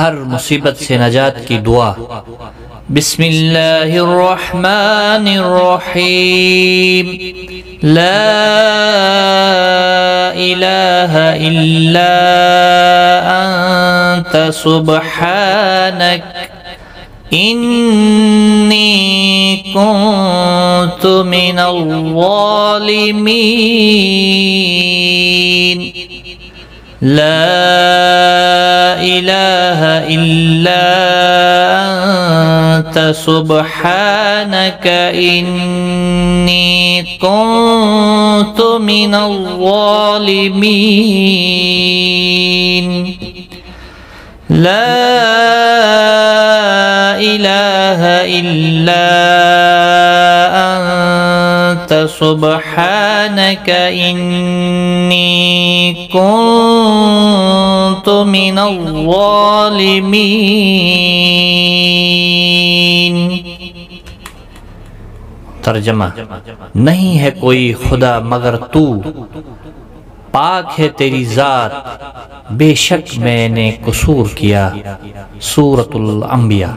हर मुसीबत से नजात की दुआ। बिस्मिल्लाहिर्रहमानिर्रहीम। ला इलाहा इल्ला अंत सुब्हानक इन्नी कुन्तु मिनल ज़ालिमीन। ला इलाहा इल्ला अंत सुब्हानक इन्नी कुन्तु मिनल ज़ालिमीन। ला इलाहा इल्ला अंत सुब्हानक इन्नी कुन्तु मिनल ज़ालिमीन। तर्जमा, नहीं है कोई खुदा मगर तू, पाक है तेरी जात, बेशक मैंने कसूर किया। सूरतुल अंबिया।